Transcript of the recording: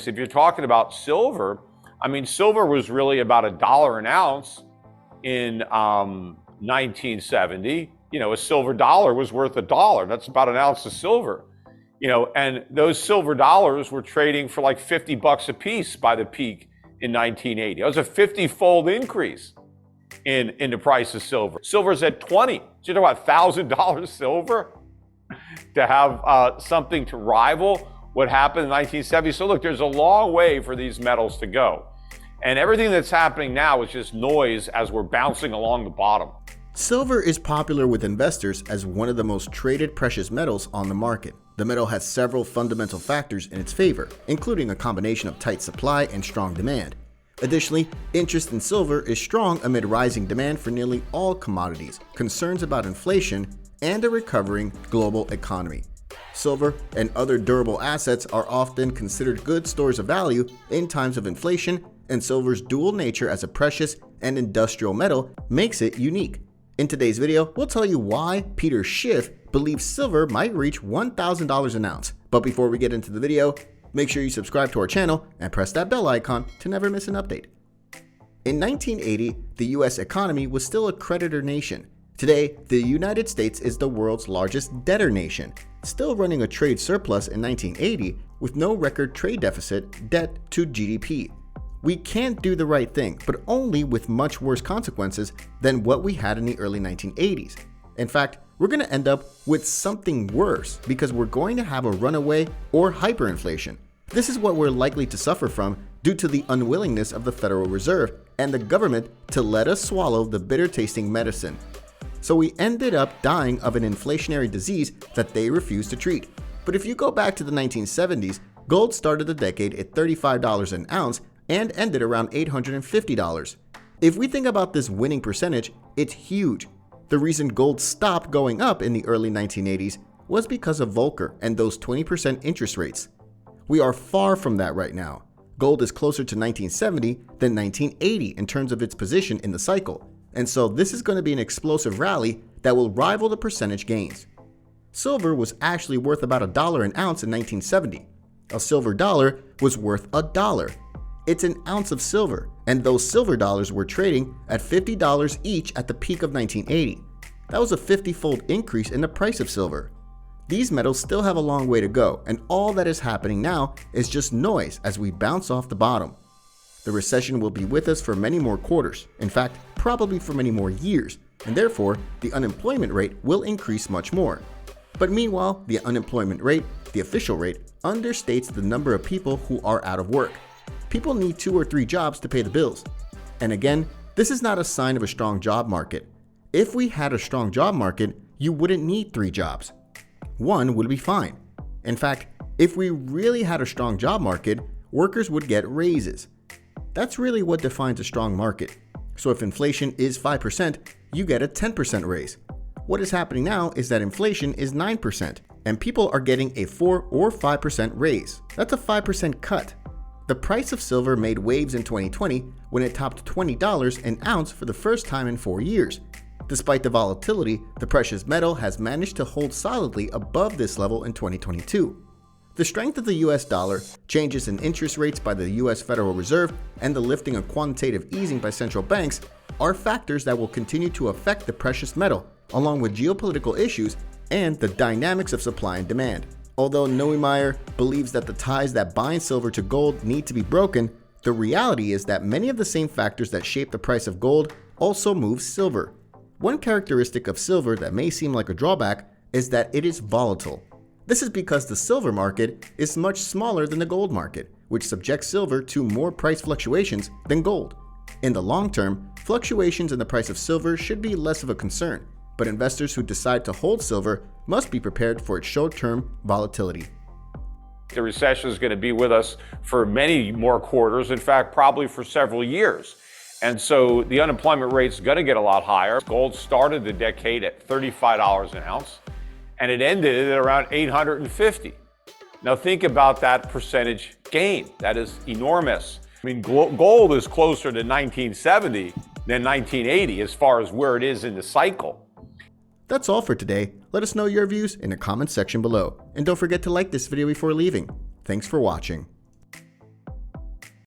If you're talking about silver, I mean, silver was really about $1 an ounce in 1970. You know, a silver dollar was worth $1. That's about an ounce of silver. You know, and those silver dollars were trading for like 50 bucks a piece by the peak in 1980. It was a 50-fold increase in the price of silver. Silver's at 20. So you're talking about $1,000 silver to have something to rival what happened in 1970. So look, there's a long way for these metals to go. And everything that's happening now is just noise as we're bouncing along the bottom. Silver is popular with investors as one of the most traded precious metals on the market. The metal has several fundamental factors in its favor, including a combination of tight supply and strong demand. Additionally, interest in silver is strong amid rising demand for nearly all commodities, concerns about inflation, and a recovering global economy. Silver and other durable assets are often considered good stores of value in times of inflation, and silver's dual nature as a precious and industrial metal makes it unique. In today's video, we'll tell you why Peter Schiff believes silver might reach $1,000 an ounce. But before we get into the video, make sure you subscribe to our channel and press that bell icon to never miss an update. In 1980, the US economy was still a creditor nation. Today, the United States is the world's largest debtor nation, still running a trade surplus in 1980 with no record trade deficit, debt to GDP. We can't do the right thing, but only with much worse consequences than what we had in the early 1980s. In fact, we're going to end up with something worse because we're going to have a runaway or hyperinflation. This is what we're likely to suffer from due to the unwillingness of the Federal Reserve and the government to let us swallow the bitter-tasting medicine. So we ended up dying of an inflationary disease that they refused to treat. But if you go back to the 1970s, gold started the decade at $35 an ounce and ended around $850. If we think about this winning percentage, it's huge. The reason gold stopped going up in the early 1980s was because of Volcker and those 20% interest rates. We are far from that right now. Gold is closer to 1970 than 1980 in terms of its position in the cycle, and so this is going to be an explosive rally that will rival the percentage gains. Silver was actually worth about $1 an ounce in 1970. A silver dollar was worth $1. It's an ounce of silver, and those silver dollars were trading at $50 each at the peak of 1980. That was a 50-fold increase in the price of silver. These metals still have a long way to go, and all that is happening now is just noise as we bounce off the bottom. The recession will be with us for many more quarters, in fact, probably for many more years, and therefore, the unemployment rate will increase much more. But meanwhile, the unemployment rate, the official rate, understates the number of people who are out of work. People need 2 or 3 jobs to pay the bills. And again, this is not a sign of a strong job market. If we had a strong job market, you wouldn't need 3 jobs. 1 would be fine. In fact, if we really had a strong job market, workers would get raises. That's really what defines a strong market. So if inflation is 5%, you get a 10% raise. What is happening now is that inflation is 9%, and people are getting a 4 or 5% raise. That's a 5% cut. The price of silver made waves in 2020 when it topped $20 an ounce for the first time in 4 years. Despite the volatility, the precious metal has managed to hold solidly above this level in 2022. The strength of the US dollar, changes in interest rates by the US Federal Reserve, and the lifting of quantitative easing by central banks are factors that will continue to affect the precious metal, along with geopolitical issues and the dynamics of supply and demand. Although Neumeyer believes that the ties that bind silver to gold need to be broken, the reality is that many of the same factors that shape the price of gold also move silver. One characteristic of silver that may seem like a drawback is that it is volatile. This is because the silver market is much smaller than the gold market, which subjects silver to more price fluctuations than gold. In the long term, fluctuations in the price of silver should be less of a concern, but investors who decide to hold silver must be prepared for its short-term volatility. The recession is going to be with us for many more quarters, in fact, probably for several years. And so the unemployment rate is going to get a lot higher. Gold started the decade at $35 an ounce, and it ended at around $850. Now think about that percentage gain. That is enormous. I mean, gold is closer to 1970 than 1980 as far as where it is in the cycle. That's all for today. Let us know your views in the comments section below. And don't forget to like this video before leaving. Thanks for watching.